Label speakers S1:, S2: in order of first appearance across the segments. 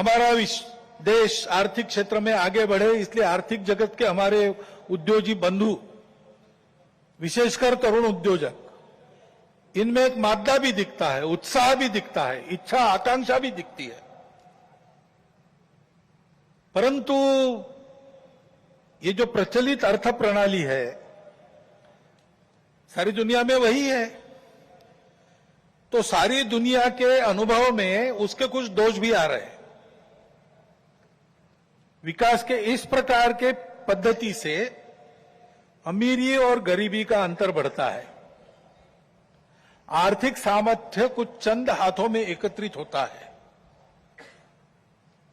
S1: हमारा देश आर्थिक क्षेत्र में आगे बढ़े, इसलिए आर्थिक जगत के हमारे उद्योगी बंधु, विशेषकर तरुण उद्योजक, इनमें एक मादा भी दिखता है, उत्साह भी दिखता है, इच्छा आकांक्षा भी दिखती है। परंतु ये जो प्रचलित अर्थ प्रणाली है, सारी दुनिया में वही है, तो सारी दुनिया के अनुभव में उसके कुछ दोष भी आ रहे हैं। विकास के इस प्रकार के पद्धति से अमीरी और गरीबी का अंतर बढ़ता है। आर्थिक सामर्थ्य कुछ चंद हाथों में एकत्रित होता है।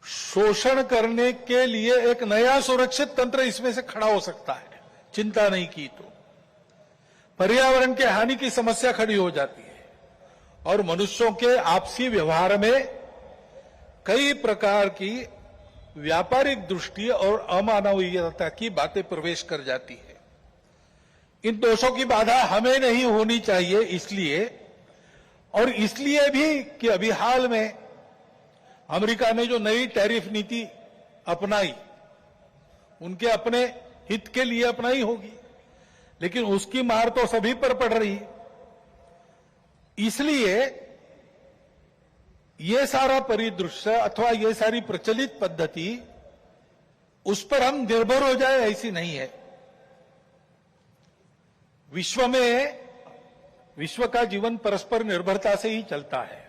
S1: शोषण करने के लिए एक नया सुरक्षित तंत्र इसमें से खड़ा हो सकता है, चिंता नहीं की तो। पर्यावरण के हानि की समस्या खड़ी हो जाती है और मनुष्यों के आपसी व्यवहार में कई प्रकार की व्यापारिक दृष्टि और अमानवीयता की बातें प्रवेश कर जाती है। इन दोषों की बाधा हमें नहीं होनी चाहिए, इसलिए भी कि अभी हाल में अमेरिका ने जो नई टैरिफ नीति अपनाई, उनके अपने हित के लिए अपनाई होगी, लेकिन उसकी मार तो सभी पर पड़ रही है। इसलिए ये सारा परिदृश्य अथवा ये सारी प्रचलित पद्धति, उस पर हम निर्भर हो जाए ऐसी नहीं है। विश्व का जीवन परस्पर निर्भरता से ही चलता है।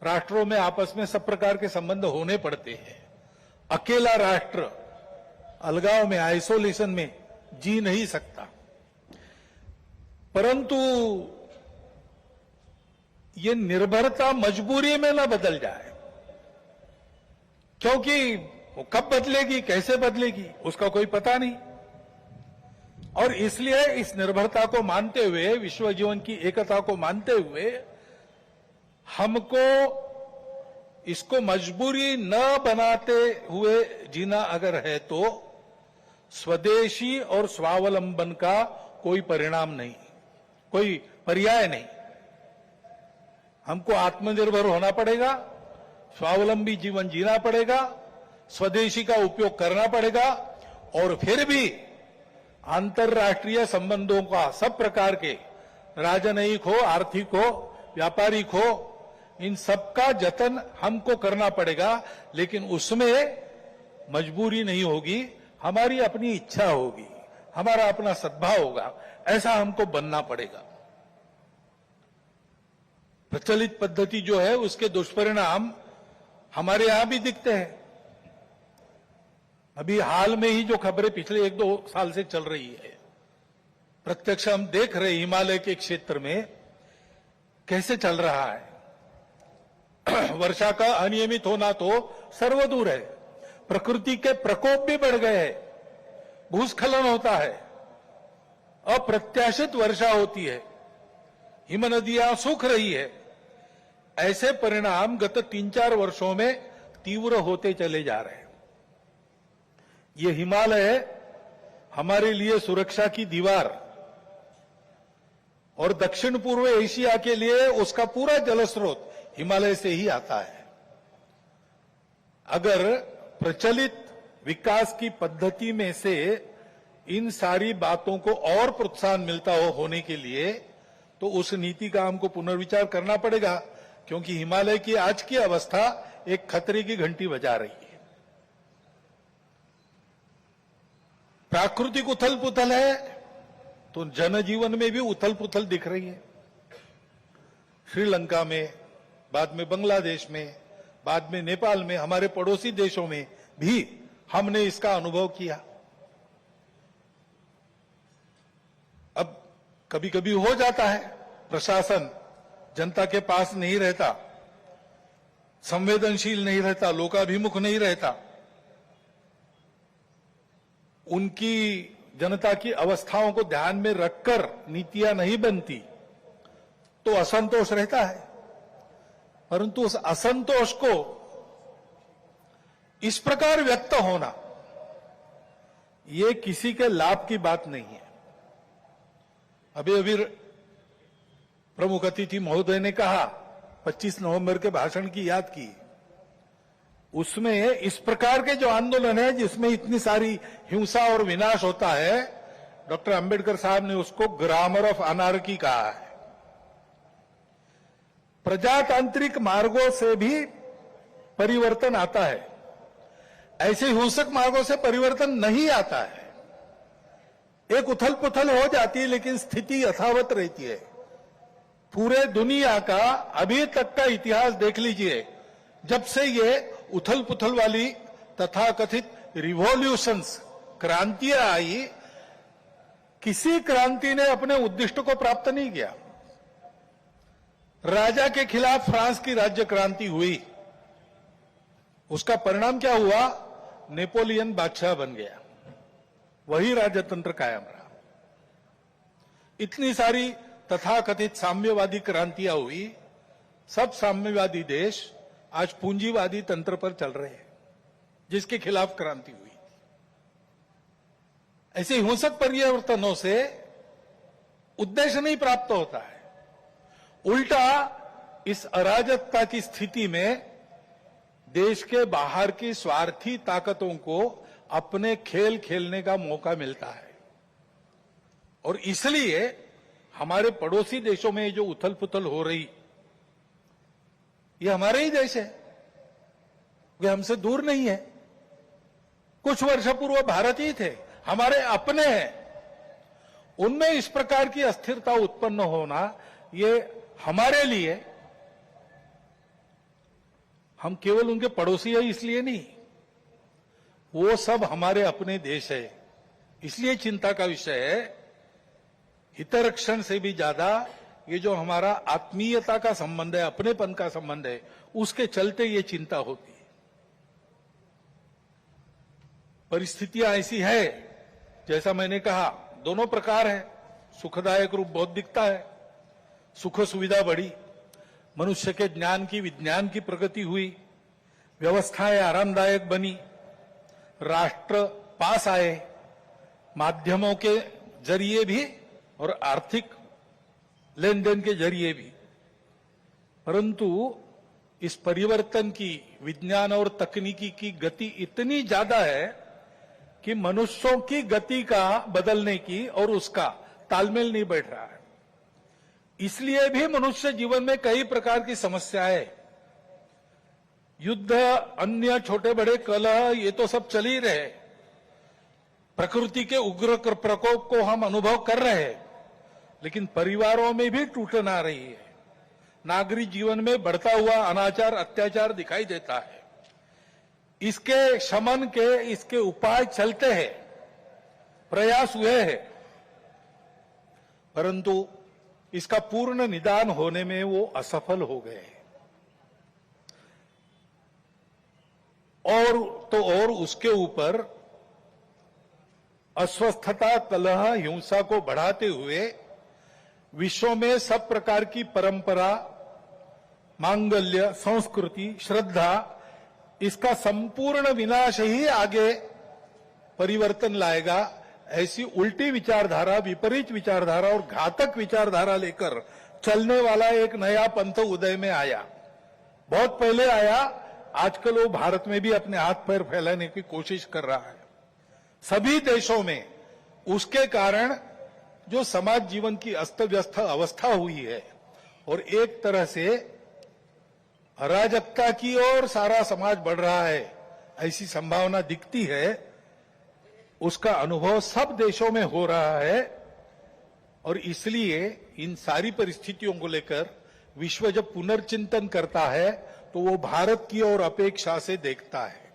S1: राष्ट्रों में आपस में सब प्रकार के संबंध होने पड़ते हैं। अकेला राष्ट्र अलगाव में, आइसोलेशन में जी नहीं सकता। परंतु ये निर्भरता मजबूरी में न बदल जाए, क्योंकि वो कब बदलेगी, कैसे बदलेगी, उसका कोई पता नहीं। और इसलिए इस निर्भरता को मानते हुए, विश्व जीवन की एकता को मानते हुए, हमको इसको मजबूरी न बनाते हुए जीना अगर है तो स्वदेशी और स्वावलंबन का कोई परिणाम नहीं, कोई पर्याय नहीं। हमको आत्मनिर्भर होना पड़ेगा, स्वावलंबी जीवन जीना पड़ेगा, स्वदेशी का उपयोग करना पड़ेगा, और फिर भी अंतर्राष्ट्रीय संबंधों का सब प्रकार के, राजनयिक हो, आर्थिक हो, व्यापारिक हो, इन सबका जतन हमको करना पड़ेगा। लेकिन उसमें मजबूरी नहीं होगी, हमारी अपनी इच्छा होगी, हमारा अपना सद्भाव होगा, ऐसा हमको बनना पड़ेगा। प्रचलित पद्धति जो है उसके दुष्परिणाम हमारे यहां भी दिखते हैं। अभी हाल में ही जो खबरें पिछले 1-2 साल से चल रही है, प्रत्यक्ष हम देख रहे हैं हिमालय के क्षेत्र में कैसे चल रहा है। वर्षा का अनियमित होना तो सर्वदूर है, प्रकृति के प्रकोप भी बढ़ गए हैं, भूस्खलन होता है, अप्रत्याशित वर्षा होती है, हिमनदियां सूख रही है। ऐसे परिणाम गत 3-4 वर्षों में तीव्र होते चले जा रहे हैं। ये हिमालय हमारे लिए सुरक्षा की दीवार और दक्षिण पूर्व एशिया के लिए उसका पूरा जलस्रोत हिमालय से ही आता है। अगर प्रचलित विकास की पद्धति में से इन सारी बातों को और प्रोत्साहन मिलता होने के लिए, तो उस नीति का हमको पुनर्विचार करना पड़ेगा, क्योंकि हिमालय की आज की अवस्था एक खतरे की घंटी बजा रही है। प्राकृतिक उथल पुथल है तो जनजीवन में भी उथल पुथल दिख रही है। श्रीलंका में, बाद में बांग्लादेश में, बाद में नेपाल में, हमारे पड़ोसी देशों में भी हमने इसका अनुभव किया। अब कभी कभी हो जाता है, प्रशासन जनता के पास नहीं रहता, संवेदनशील नहीं रहता, लोकाभिमुख नहीं रहता, उनकी जनता की अवस्थाओं को ध्यान में रखकर नीतियां नहीं बनती, तो असंतोष रहता है। परंतु उस असंतोष को इस प्रकार व्यक्त होना, ये किसी के लाभ की बात नहीं है। अभी प्रमुख अतिथि महोदय ने कहा, 25 नवंबर के भाषण की याद की, उसमें इस प्रकार के जो आंदोलन है जिसमें इतनी सारी हिंसा और विनाश होता है, डॉक्टर अंबेडकर साहब ने उसको ग्रामर ऑफ अनार्की कहा है। प्रजातांत्रिक मार्गों से भी परिवर्तन आता है, ऐसे हिंसक मार्गों से परिवर्तन नहीं आता है। एक उथल पुथल हो जाती है लेकिन स्थिति यथावत रहती है। पूरे दुनिया का अभी तक का इतिहास देख लीजिए, जब से ये उथल पुथल वाली तथाकथित रिवॉल्यूशंस, क्रांतियां आई, किसी क्रांति ने अपने उद्दिष्ट को प्राप्त नहीं किया। राजा के खिलाफ फ्रांस की राज्य क्रांति हुई, उसका परिणाम क्या हुआ? नेपोलियन बादशाह बन गया, वही राजतंत्र कायम रहा। इतनी सारी तथाकथित साम्यवादी क्रांतियां हुई, सब साम्यवादी देश आज पूंजीवादी तंत्र पर चल रहे हैं, जिसके खिलाफ क्रांति हुई। ऐसे हिंसक परिवर्तनों से उद्देश्य नहीं प्राप्त होता है, उल्टा इस अराजकता की स्थिति में देश के बाहर की स्वार्थी ताकतों को अपने खेल खेलने का मौका मिलता है। और इसलिए हमारे पड़ोसी देशों में जो उथल पुथल हो रही, ये हमारे ही देश है, वे हमसे दूर नहीं है। कुछ वर्ष पूर्व भारत ही थे, हमारे अपने हैं। उनमें इस प्रकार की अस्थिरता उत्पन्न होना, ये हमारे लिए, हम केवल उनके पड़ोसी है इसलिए नहीं, वो सब हमारे अपने देश है, इसलिए चिंता का विषय है। हितरक्षण से भी ज्यादा ये जो हमारा आत्मीयता का संबंध है, अपनेपन का संबंध है, उसके चलते ये चिंता होती है। परिस्थितियां ऐसी है, जैसा मैंने कहा, दोनों प्रकार है। सुखदायक रूप बहुत दिखता है, सुख सुविधा बढ़ी, मनुष्य के ज्ञान की, विज्ञान की प्रगति हुई, व्यवस्थाएं आरामदायक बनी, राष्ट्र पास आए, माध्यमों के जरिए भी और आर्थिक लेन देन के जरिए भी। परंतु इस परिवर्तन की, विज्ञान और तकनीकी की गति इतनी ज्यादा है कि मनुष्यों की गति का बदलने की और उसका तालमेल नहीं बैठ रहा है। इसलिए भी मनुष्य जीवन में कई प्रकार की समस्याएं, युद्ध, अन्य छोटे बड़े कलह, ये तो सब चल ही रहे। प्रकृति के उग्र प्रकोप को हम अनुभव कर रहे हैं, लेकिन परिवारों में भी टूटन आ रही है। नागरिक जीवन में बढ़ता हुआ अनाचार, अत्याचार दिखाई देता है। इसके शमन के, इसके उपाय चलते हैं, प्रयास हुए हैं, परंतु इसका पूर्ण निदान होने में वो असफल हो गए। और उसके ऊपर अस्वस्थता, कलह, हिंसा को बढ़ाते हुए विश्व में सब प्रकार की परंपरा, मांगल्य, संस्कृति, श्रद्धा, इसका संपूर्ण विनाश ही आगे परिवर्तन लाएगा। ऐसी उल्टी विचारधारा, विपरीत विचारधारा और घातक विचारधारा लेकर चलने वाला एक नया पंथ उदय में आया। बहुत पहले आया, आजकल वो भारत में भी अपने हाथ पैर फैलाने की कोशिश कर रहा है, सभी देशों में। उसके कारण जो समाज जीवन की अस्त व्यस्त अवस्था हुई है और एक तरह से अराजकता की ओर सारा समाज बढ़ रहा है, ऐसी संभावना दिखती है, उसका अनुभव सब देशों में हो रहा है। और इसलिए इन सारी परिस्थितियों को लेकर विश्व जब पुनर्चिंतन करता है तो वो भारत की ओर अपेक्षा से देखता है।